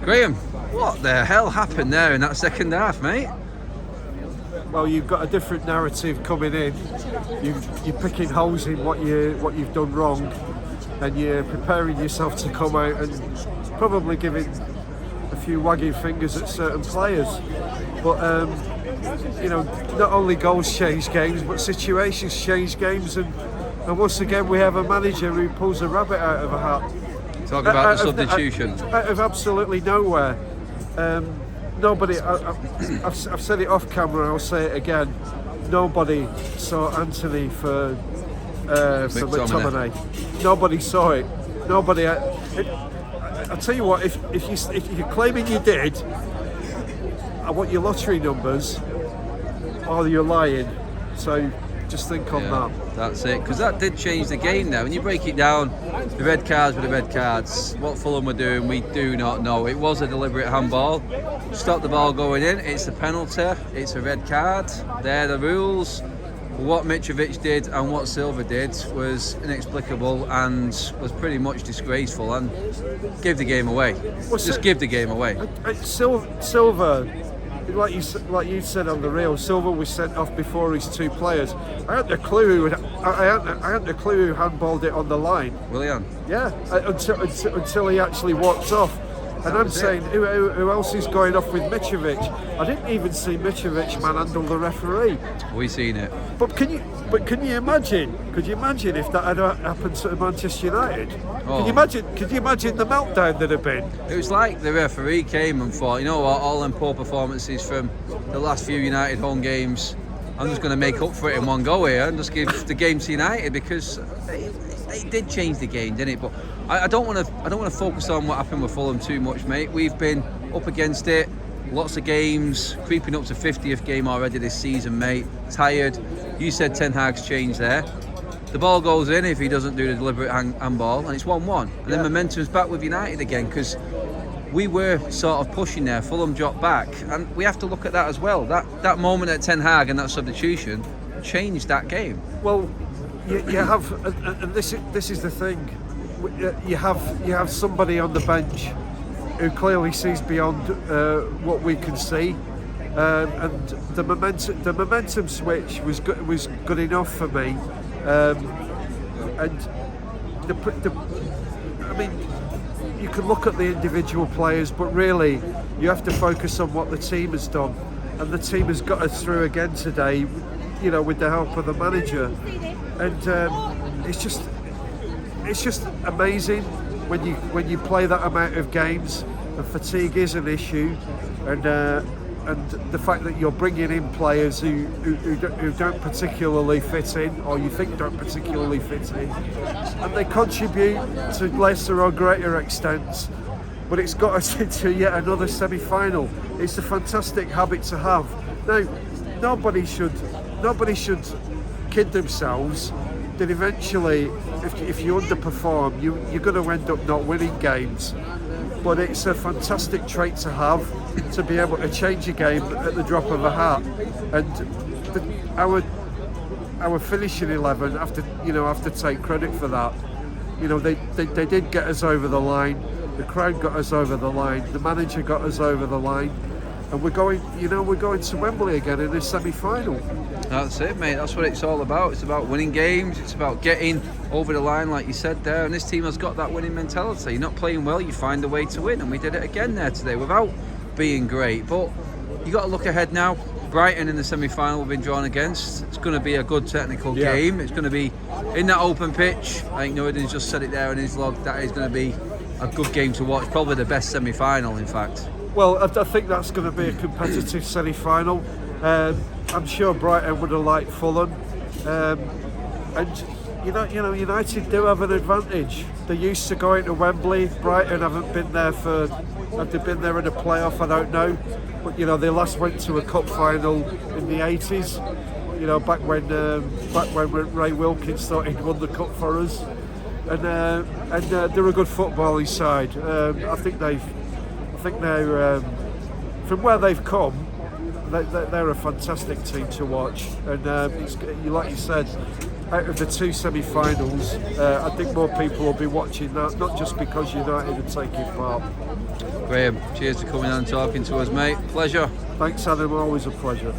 Graham, what the hell happened there in that second half, mate? Well, you've got a different narrative coming in. You're picking holes in what you've done wrong, and you're preparing yourself to come out and probably giving a few wagging fingers at certain players. But not only goals change games, but situations change games, and once again we have a manager who pulls a rabbit out of a hat. Talk about the substitution. Out of absolutely nowhere. Nobody, I've said it off camera, I'll say it again, nobody saw Anthony for McTominay. Nobody saw it. Nobody. I'll tell you what, if you're claiming you did, I want your lottery numbers, or you're lying. So just think on that. That's it, because that did change the game now. When you break it down, the red cards were the red cards. What Fulham were doing, we do not know. It was a deliberate handball. Stop the ball going in, it's a penalty, it's a red card. They're the rules. What Mitrovic did and what Silva did was inexplicable and was pretty much disgraceful and gave the game away. Give the game away. Silva, like you said on the reel, Silva was sent off before his two players. I hadn't a clue who handballed it on the line. Willian? Yeah, until he actually walked off. And I'm saying, who else is going off with Mitrovic? I didn't even see Mitrovic manhandle the referee. We've seen it. But can you imagine? Could you imagine if that had happened to Manchester United? Oh. Could you imagine the meltdown there'd have been? It was like the referee came and thought, you know what, all them poor performances from the last few United home games, I'm just going to make up for it in one go here and just give the game to United, because it did change the game, didn't it? But I don't want to focus on what happened with Fulham too much, mate. We've been up against it, lots of games, creeping up to 50th game already this season, mate. Tired. You said Ten Hag's changed there. The ball goes in if he doesn't do the deliberate handball, and it's 1-1. And then momentum's back with United again, because we were sort of pushing there. Fulham dropped back, and we have to look at that as well. That moment at Ten Hag and that substitution changed that game. Well, you have, and this is the thing. You have somebody on the bench who clearly sees beyond what we can see, and the momentum switch was good enough for me. And I mean, you can look at the individual players, but really you have to focus on what the team has done, and the team has got us through again today, with the help of the manager. And it's just amazing when you play that amount of games, and fatigue is an issue, and the fact that you're bringing in players who don't particularly fit in, or you think don't particularly fit in, and they contribute to lesser or greater extents, but it's got us into yet another semi-final. It's a fantastic habit to have. Now, nobody should kid themselves that eventually, if you underperform, you're going to end up not winning games. But it's a fantastic trait to have, to be able to change a game at the drop of a hat. And our finishing 11 have to take credit for that. They did get us over the line. The crowd got us over the line. The manager got us over the line. And we're going to Wembley again in this semi-final. That's it, mate. That's what it's all about. It's about winning games. It's about getting over the line, like you said there. And this team has got that winning mentality. You're not playing well, you find a way to win. And we did it again there today without being great. But you got to look ahead now. Brighton in the semi-final we've been drawn against. It's going to be a good technical game. It's going to be in that open pitch. I think Noidin's just said it there in his log. That is going to be a good game to watch. Probably the best semi-final, in fact. Well, I think that's going to be a competitive semi-final. I'm sure Brighton would have liked Fulham, and United do have an advantage. They're used to going to Wembley. Brighton haven't been there have they been there in a playoff? I don't know, but they last went to a cup final in the 80s. Back when Ray Wilkins thought he'd won the cup for us, and they're a good footballing side. I think they're from where they've come, they're a fantastic team to watch, and like you said, out of the 2 semi-finals, I think more people will be watching that, not just because United are taking part. Graham, cheers for coming on and talking to us, mate. Pleasure. Thanks, Adam. Always a pleasure.